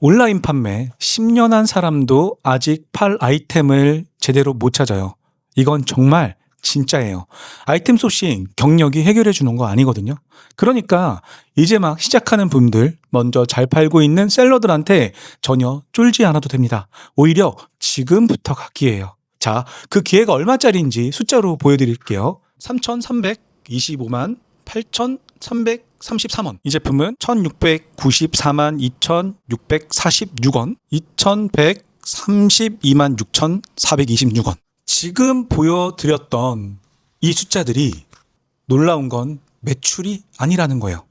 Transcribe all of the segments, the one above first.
온라인 판매 10년 한 사람도 아직 팔 아이템을 제대로 못 찾아요. 이건 정말 진짜예요. 아이템 소싱 경력이 해결해 주는 거 아니거든요. 그러니까 이제 막 시작하는 분들, 먼저 잘 팔고 있는 셀러들한테 전혀 쫄지 않아도 됩니다. 오히려 지금부터가 기회예요. 자, 그 기회가 얼마짜리인지 숫자로 보여드릴게요. 3,325만 8,333원. 이 제품은 1,694만 2,646원, 2,132만 6,426원. 지금 보여드렸던 이 숫자들이 놀라운 건 매출이 아니라는 거예요.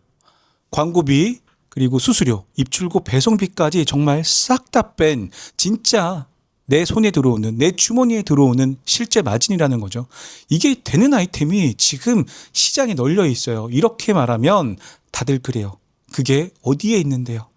광고비, 그리고 수수료, 입출고 배송비까지 정말 싹 다 뺀 진짜 내 손에 들어오는, 내 주머니에 들어오는 실제 마진이라는 거죠. 이게 되는 아이템이 지금 시장에 널려 있어요. 이렇게 말하면 다들 그래요. 그게 어디에 있는데요?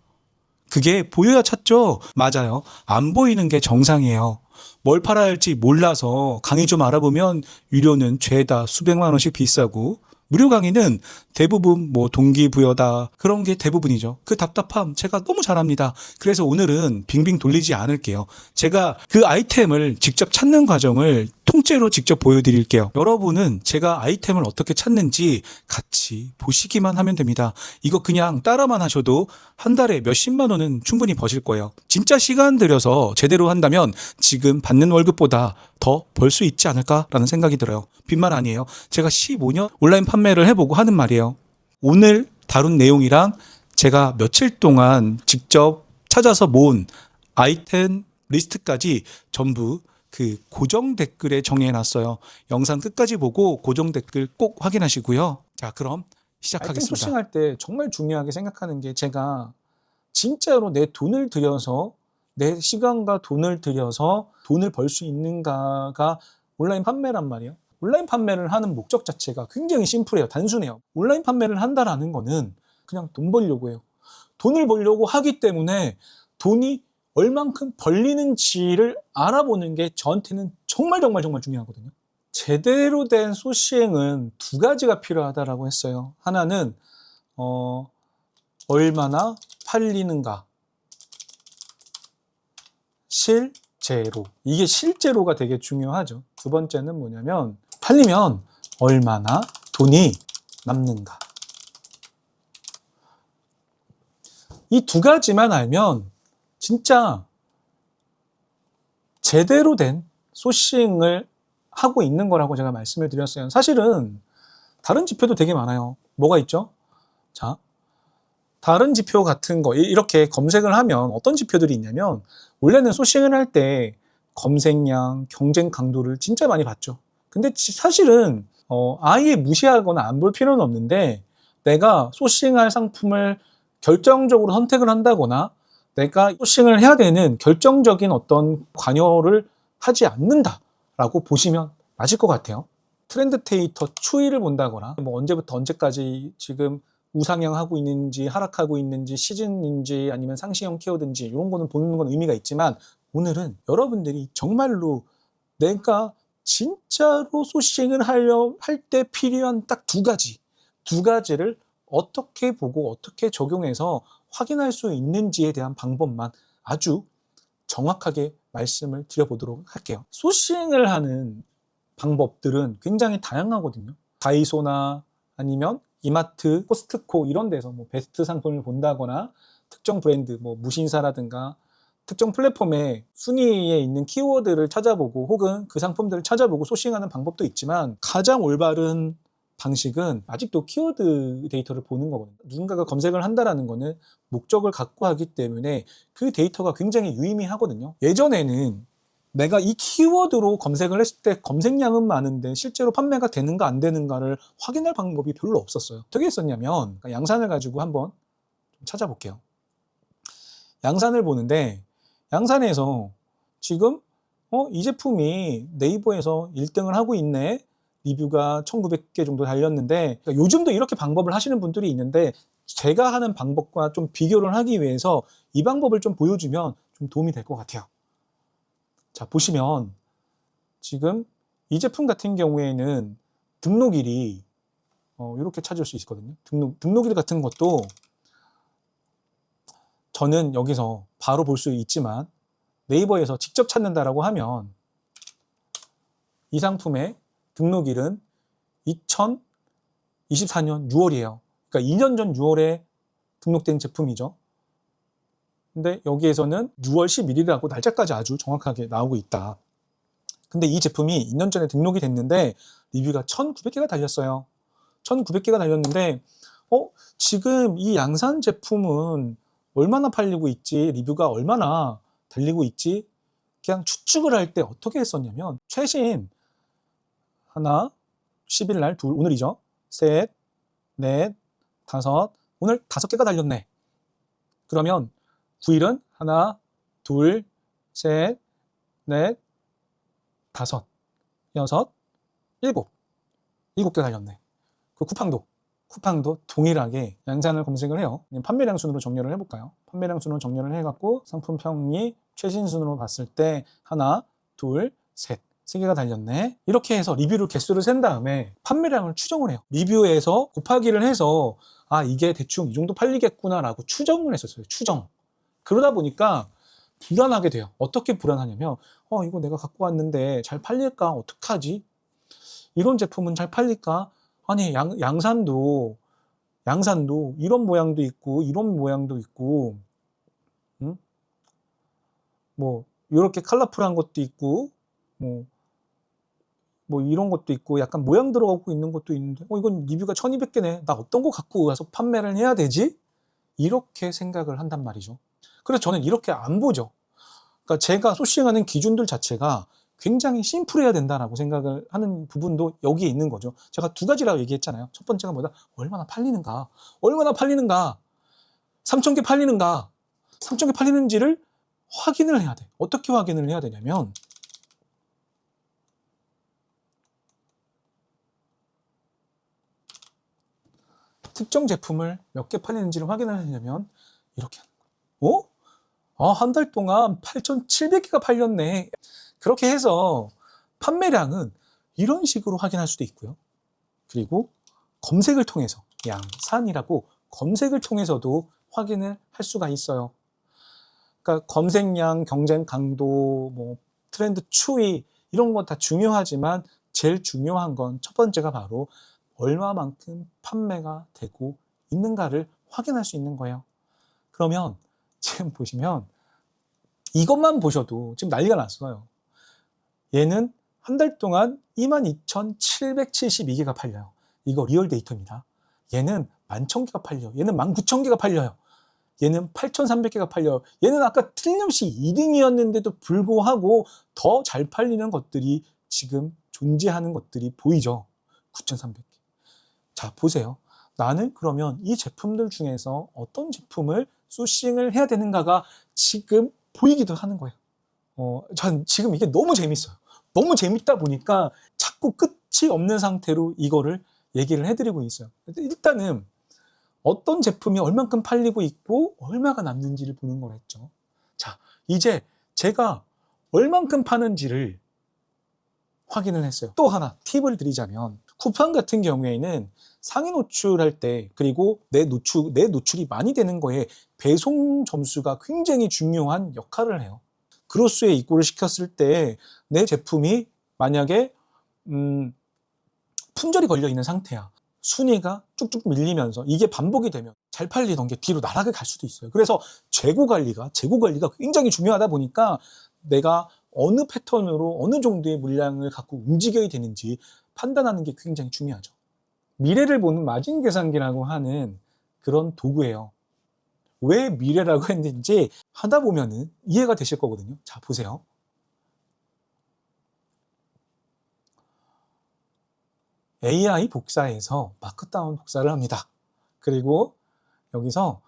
그게 보여야 찾죠? 맞아요. 안 보이는 게 정상이에요. 뭘 팔아야 할지 몰라서 강의 좀 알아보면 유료는 죄다 수백만 원씩 비싸고, 무료 강의는 대부분 뭐 동기부여다, 그런 게 대부분이죠. 그 답답함 제가 너무 잘 압니다. 그래서 오늘은 빙빙 돌리지 않을게요. 제가 그 아이템을 직접 찾는 과정을 통째로 직접 보여드릴게요. 여러분은 제가 아이템을 어떻게 찾는지 같이 보시기만 하면 됩니다. 이거 그냥 따라만 하셔도 한 달에 몇십만 원은 충분히 버실 거예요. 진짜 시간 들여서 제대로 한다면 지금 받는 월급보다 더 벌 수 있지 않을까라는 생각이 들어요. 빈말 아니에요. 제가 15년 온라인 판매를 해보고 하는 말이에요. 오늘 다룬 내용이랑 제가 며칠 동안 직접 찾아서 모은 아이템 리스트까지 전부 그 고정 댓글에 정리해놨어요. 영상 끝까지 보고 고정 댓글 꼭 확인하시고요. 자, 그럼 시작하겠습니다. 아이템 소싱할 때 정말 중요하게 생각하는 게, 제가 진짜로 내 돈을 들여서, 내 시간과 돈을 들여서 돈을 벌 수 있는가가 온라인 판매란 말이에요. 온라인 판매를 하는 목적 자체가 굉장히 심플해요. 단순해요. 온라인 판매를 한다라는 거는 그냥 돈 벌려고 해요. 돈을 벌려고 하기 때문에 돈이 얼만큼 벌리는지를 알아보는 게 저한테는 정말 중요하거든요. 제대로 된 소싱은 두 가지가 필요하다라고 했어요. 하나는 얼마나 팔리는가, 실제로. 이게 실제로가 되게 중요하죠. 두 번째는 뭐냐면, 팔리면 얼마나 돈이 남는가. 이 두 가지만 알면 진짜 제대로 된 소싱을 하고 있는 거라고 제가 말씀을 드렸어요. 사실은 다른 지표도 되게 많아요. 뭐가 있죠? 자, 다른 지표 같은 거 이렇게 검색을 하면 어떤 지표들이 있냐면, 원래는 소싱을 할 때 검색량, 경쟁 강도를 진짜 많이 봤죠. 근데 사실은 아예 무시하거나 안 볼 필요는 없는데, 내가 소싱할 상품을 결정적으로 선택을 한다거나 내가 소싱을 해야 되는 결정적인 어떤 관여를 하지 않는다라고 보시면 맞을 것 같아요. 트렌드 데이터 추이를 본다거나, 뭐 언제부터 언제까지 지금 우상향하고 있는지, 하락하고 있는지, 시즌인지 아니면 상시형 키워드인지, 이런 거는 보는 건 의미가 있지만, 오늘은 여러분들이 정말로 내가 진짜로 소싱을 하려 할 때 필요한 딱 두 가지를 어떻게 보고 어떻게 적용해서 확인할 수 있는지에 대한 방법만 아주 정확하게 말씀을 드려보도록 할게요. 소싱을 하는 방법들은 굉장히 다양하거든요. 다이소나 아니면 이마트, 코스트코 이런 데서 뭐 베스트 상품을 본다거나, 특정 브랜드, 뭐 무신사라든가 특정 플랫폼에 순위에 있는 키워드를 찾아보고, 혹은 그 상품들을 찾아보고 소싱하는 방법도 있지만, 가장 올바른 방식은 아직도 키워드 데이터를 보는 거거든요. 누군가가 검색을 한다라는 거는 목적을 갖고 하기 때문에 그 데이터가 굉장히 유의미하거든요. 예전에는 내가 이 키워드로 검색을 했을 때 검색량은 많은데 실제로 판매가 되는가 안 되는가를 확인할 방법이 별로 없었어요. 어떻게 했었냐면, 양산을 가지고 한번 찾아볼게요. 양산을 보는데, 양산에서 지금 이 제품이 네이버에서 1등을 하고 있네, 리뷰가 1900개 정도 달렸는데, 그러니까 요즘도 이렇게 방법을 하시는 분들이 있는데, 제가 하는 방법과 좀 비교를 하기 위해서 이 방법을 좀 보여주면 좀 도움이 될 것 같아요. 자, 보시면 지금 이 제품 같은 경우에는 등록일이 이렇게 찾을 수 있거든요. 등록일 같은 것도 저는 여기서 바로 볼 수 있지만 네이버에서 직접 찾는다라고 하면 이 상품의 등록일은 2024년 6월이에요. 그러니까 2년 전 6월에 등록된 제품이죠. 근데 여기에서는 6월 11일이라고 날짜까지 아주 정확하게 나오고 있다. 근데 이 제품이 2년 전에 등록이 됐는데 리뷰가 1900개가 달렸어요. 1900개가 달렸는데 지금 이 양산 제품은 얼마나 팔리고 있지, 리뷰가 얼마나 달리고 있지, 그냥 추측을 할 때 어떻게 했었냐면 최신 하나, 10일 날 둘, 오늘이죠. 셋, 넷, 다섯, 오늘 5개가 달렸네. 그러면 9일은 하나, 둘, 셋, 넷, 다섯, 여섯, 일곱. 7개 달렸네. 그 쿠팡도 동일하게 양산을 검색을 해요. 판매량 순으로 정렬을 해볼까요? 판매량 순으로 정렬을 해갖고 상품 평이 최신 순으로 봤을 때 하나, 둘, 셋. 3개가 달렸네. 이렇게 해서 리뷰를 개수를 센 다음에 판매량을 추정을 해요. 리뷰에서 곱하기를 해서 이게 대충 이 정도 팔리겠구나라고 추정을 했었어요. 추정. 그러다 보니까 불안하게 돼요. 어떻게 불안하냐면 이거 내가 갖고 왔는데 잘 팔릴까? 어떡하지? 이런 제품은 잘 팔릴까? 아니 양산도 이런 모양도 있고 이런 모양도 있고 뭐 이렇게 컬러풀한 것도 있고 뭐 이런 것도 있고 약간 모양 들어가고 있는 것도 있는데 이건 리뷰가 1200개네. 나 어떤 거 갖고 와서 판매를 해야 되지? 이렇게 생각을 한단 말이죠. 그래서 저는 이렇게 안 보죠. 그러니까 제가 소싱하는 기준들 자체가 굉장히 심플해야 된다라고 생각을 하는 부분도 여기에 있는 거죠. 제가 2가지라고 얘기했잖아요. 첫 번째가 뭐다? 얼마나 팔리는가? 3,000개 팔리는가? 3,000개 팔리는지를 확인을 해야 돼. 어떻게 확인을 해야 되냐면 특정 제품을 몇 개 팔리는지를 확인을 하려면 이렇게 하는 거예요. 한 달 동안 8,700개가 팔렸네. 그렇게 해서 판매량은 이런 식으로 확인할 수도 있고요. 그리고 검색을 통해서 양산이라고 검색을 통해서도 확인을 할 수가 있어요. 그러니까 검색량, 경쟁 강도, 뭐 트렌드 추이 이런 건 다 중요하지만 제일 중요한 건 첫 번째가 바로 얼마만큼 판매가 되고 있는가를 확인할 수 있는 거예요. 그러면 지금 보시면 이것만 보셔도 지금 난리가 났어요. 얘는 한 달 동안 22,772개가 팔려요. 이거 리얼 데이터입니다. 얘는 11,000개가 팔려요. 얘는 19,000개가 팔려요. 얘는 8,300개가 팔려요. 얘는 아까 틀림없이 2등이었는데도 불구하고 더 잘 팔리는 것들이 지금 존재하는 것들이 보이죠. 9,300개. 자, 보세요. 나는 그러면 이 제품들 중에서 어떤 제품을 소싱을 해야 되는가가 지금 보이기도 하는 거예요. 전 지금 이게 너무 재밌어요. 너무 재밌다 보니까 자꾸 끝이 없는 상태로 이거를 얘기를 해드리고 있어요. 일단은 어떤 제품이 얼만큼 팔리고 있고 얼마가 남는지를 보는 걸 했죠. 자, 이제 제가 얼만큼 파는지를 확인을 했어요. 또 하나 팁을 드리자면 쿠팡 같은 경우에는 상위 노출할 때 그리고 내 노출이 많이 되는 거에 배송 점수가 굉장히 중요한 역할을 해요. 그로스에 입고를 시켰을 때 내 제품이 만약에 품절이 걸려 있는 상태야. 순위가 쭉쭉 밀리면서 이게 반복이 되면 잘 팔리던 게 뒤로 나락을 갈 수도 있어요. 그래서 재고 관리가 굉장히 중요하다 보니까 내가 어느 패턴으로 어느 정도의 물량을 갖고 움직여야 되는지 판단하는 게 굉장히 중요하죠. 미래를 보는 마진 계산기라고 하는 그런 도구예요. 왜 미래라고 했는지 하다 보면은 이해가 되실 거거든요. 자, 보세요. AI 복사해서 마크다운 복사를 합니다. 그리고 여기서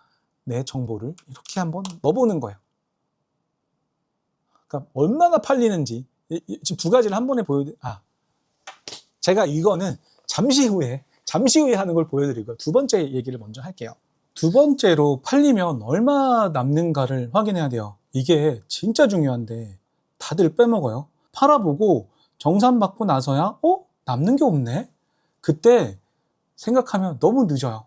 내 정보를 이렇게 한번 넣어보는 거예요. 그러니까 얼마나 팔리는지 지금 2가지를 한 번에 제가 이거는 잠시 후에 하는 걸 보여드리고 2번째 얘기를 먼저 할게요. 2번째로 팔리면 얼마 남는가를 확인해야 돼요. 이게 진짜 중요한데 다들 빼먹어요. 팔아보고 정산받고 나서야 남는 게 없네? 그때 생각하면 너무 늦어요.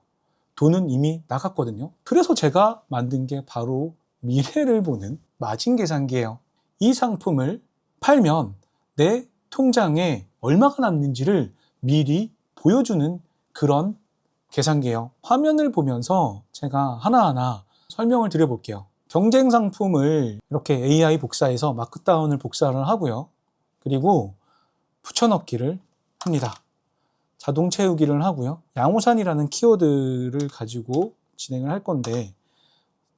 돈은 이미 나갔거든요. 그래서 제가 만든 게 바로 미래를 보는 마진 계산기예요. 이 상품을 팔면 내 통장에 얼마가 남는지를 미리 보여주는 그런 계산기예요. 화면을 보면서 제가 하나하나 설명을 드려볼게요. 경쟁 상품을 이렇게 AI 복사해서 마크다운을 복사를 하고요. 그리고 붙여넣기를 합니다. 자동 채우기를 하고요. 양호산이라는 키워드를 가지고 진행을 할 건데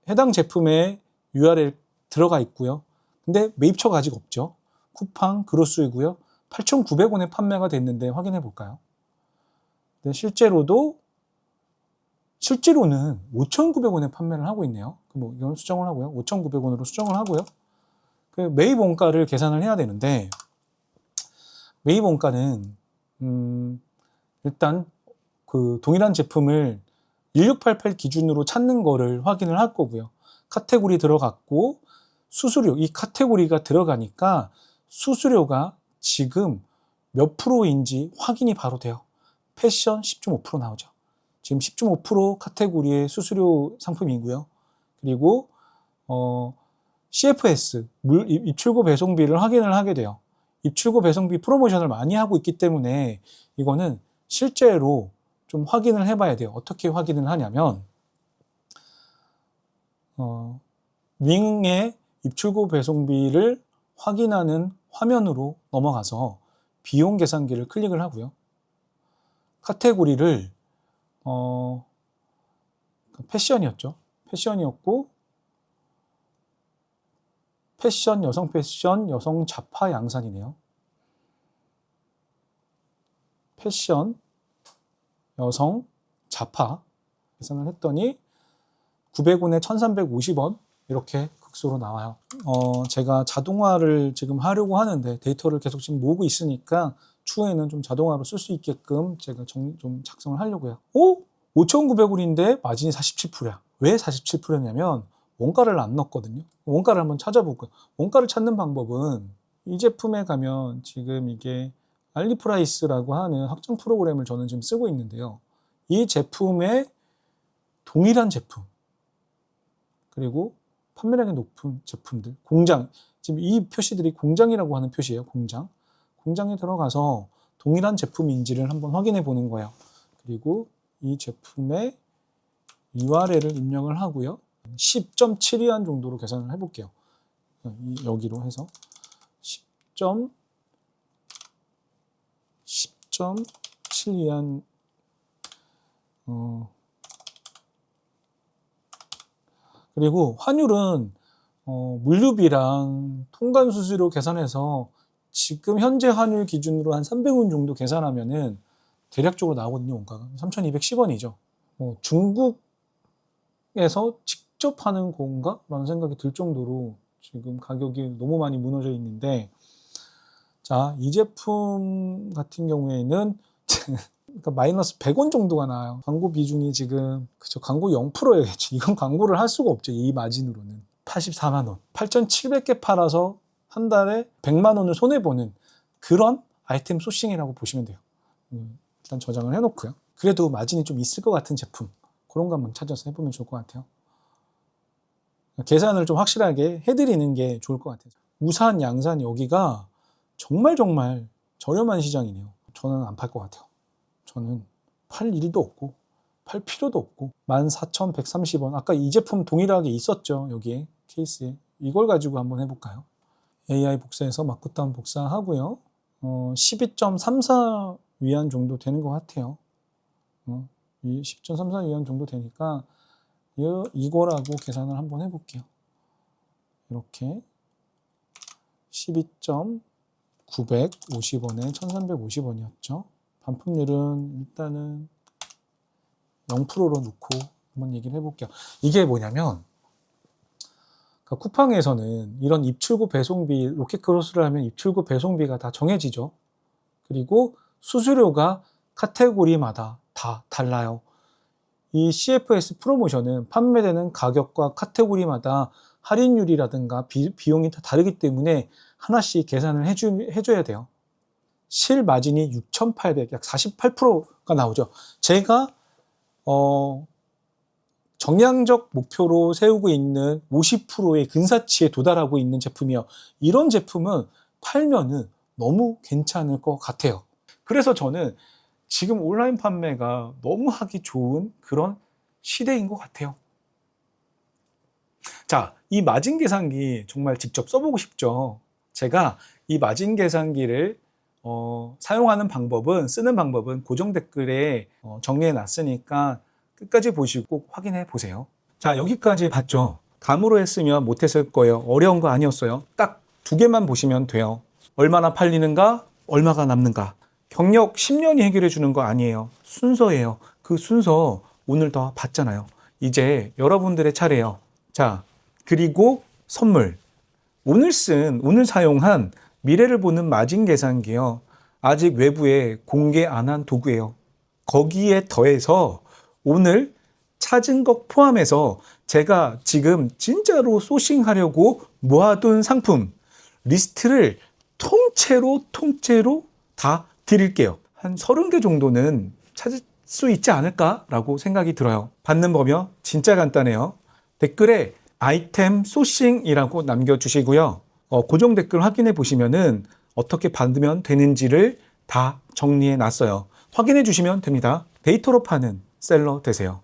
해당 제품에 URL 들어가 있고요. 근데 매입처가 아직 없죠. 쿠팡 그로스이고요. 8,900원에 판매가 됐는데 확인해 볼까요? 실제로는 5,900원에 판매를 하고 있네요. 뭐 이건 수정을 하고요. 5,900원으로 수정을 하고요. 그 매입 원가를 계산을 해야 되는데 매입 원가는 일단 그 동일한 제품을 1688 기준으로 찾는 거를 확인을 할 거고요. 카테고리 들어갔고 수수료, 이 카테고리가 들어가니까 수수료가 지금 몇 프로인지 확인이 바로 돼요. 패션 10.5% 나오죠. 지금 10.5% 카테고리의 수수료 상품이고요. 그리고 CFS, 입출고 배송비를 확인을 하게 돼요. 입출고 배송비 프로모션을 많이 하고 있기 때문에 이거는 실제로 좀 확인을 해봐야 돼요. 어떻게 확인을 하냐면 윙의 입출고 배송비를 확인하는 화면으로 넘어가서 비용 계산기를 클릭을 하고요. 카테고리를 패션이었죠. 패션이었고 패션, 여성 자파 양산이네요. 패션, 여성, 자파 계산을 했더니 900원에 1350원 이렇게 극소로 나와요. 제가 자동화를 지금 하려고 하는데 데이터를 계속 지금 모으고 있으니까 추후에는 좀 자동화로 쓸 수 있게끔 제가 좀 작성을 하려고요. 5,900원인데 마진이 47%야. 왜 47%냐면 원가를 안 넣었거든요. 원가를 한번 찾아볼게요. 원가를 찾는 방법은 이 제품에 가면 지금 이게 알리프라이스라고 하는 확정 프로그램을 저는 지금 쓰고 있는데요. 이 제품의 동일한 제품 그리고 판매량이 높은 제품들, 공장, 지금 이 표시들이 공장이라고 하는 표시예요. 공장에 들어가서 동일한 제품인지를 한번 확인해 보는 거예요. 그리고 이 제품의 URL을 입력을 하고요. 10.7위안 정도로 계산을 해볼게요. 여기로 해서 10.7위안 그리고 환율은 물류비랑 통관 수수료 계산해서 지금 현재 환율 기준으로 한 300원 정도 계산하면은 대략적으로 나오거든요. 원가가 3,210원이죠. 중국에서 직접 하는 건가? 라는 생각이 들 정도로 지금 가격이 너무 많이 무너져 있는데 자, 이 제품 같은 경우에는 그러니까 마이너스 100원 정도가 나와요. 광고 비중이 지금 광고 0%예요. 이건 광고를 할 수가 없죠. 이 마진으로는. 84만 원. 8,700개 팔아서 한 달에 100만 원을 손해보는 그런 아이템 소싱이라고 보시면 돼요. 일단 저장을 해놓고요. 그래도 마진이 좀 있을 것 같은 제품 그런 거 한번 찾아서 해보면 좋을 것 같아요. 계산을 좀 확실하게 해드리는 게 좋을 것 같아요. 우산, 양산 여기가 정말 저렴한 시장이네요. 저는 안 팔 것 같아요. 저는 팔 일도 없고 팔 필요도 없고 14,130원 아까 이 제품 동일하게 있었죠. 여기에 케이스에 이걸 가지고 한번 해볼까요? AI 복사해서 마크다운 복사하고요. 12.34위안 정도 되는 것 같아요. 10.34위안 정도 되니까 이거라고 계산을 한번 해볼게요. 이렇게 12.950원에 1350원이었죠. 반품률은 일단은 0%로 놓고 한번 얘기를 해볼게요. 이게 뭐냐면 쿠팡에서는 이런 입출고 배송비, 로켓크로스를 하면 입출고 배송비가 다 정해지죠. 그리고 수수료가 카테고리마다 다 달라요. 이 CFS 프로모션은 판매되는 가격과 카테고리마다 할인율이라든가 비용이 다 다르기 때문에 하나씩 계산을 해줘야 돼요. 실 마진이 6,800, 약 48%가 나오죠. 제가 정량적 목표로 세우고 있는 50%의 근사치에 도달하고 있는 제품이요. 이런 제품은 팔면은 너무 괜찮을 것 같아요. 그래서 저는 지금 온라인 판매가 너무 하기 좋은 그런 시대인 것 같아요. 자, 이 마진 계산기 정말 직접 써보고 싶죠. 제가 이 마진 계산기를 사용하는 방법은, 쓰는 방법은 고정 댓글에 정리해 놨으니까 끝까지 보시고 꼭 확인해 보세요. 자, 여기까지 봤죠? 감으로 했으면 못했을 거예요. 어려운 거 아니었어요. 딱 두 개만 보시면 돼요. 얼마나 팔리는가, 얼마가 남는가. 경력 10년이 해결해 주는 거 아니에요. 순서예요. 그 순서 오늘 다 봤잖아요. 이제 여러분들의 차례예요. 자, 그리고 선물. 오늘 사용한 미래를 보는 마진 계산기요. 아직 외부에 공개 안 한 도구예요. 거기에 더해서 오늘 찾은 것 포함해서 제가 지금 진짜로 소싱하려고 모아둔 상품 리스트를 통째로 다 드릴게요. 한 30개 정도는 찾을 수 있지 않을까라고 생각이 들어요. 받는 법이요? 진짜 간단해요. 댓글에 아이템 소싱이라고 남겨주시고요. 고정 댓글 확인해 보시면은 어떻게 받으면 되는지를 다 정리해 놨어요. 확인해 주시면 됩니다. 데이터로 파는 셀러 되세요.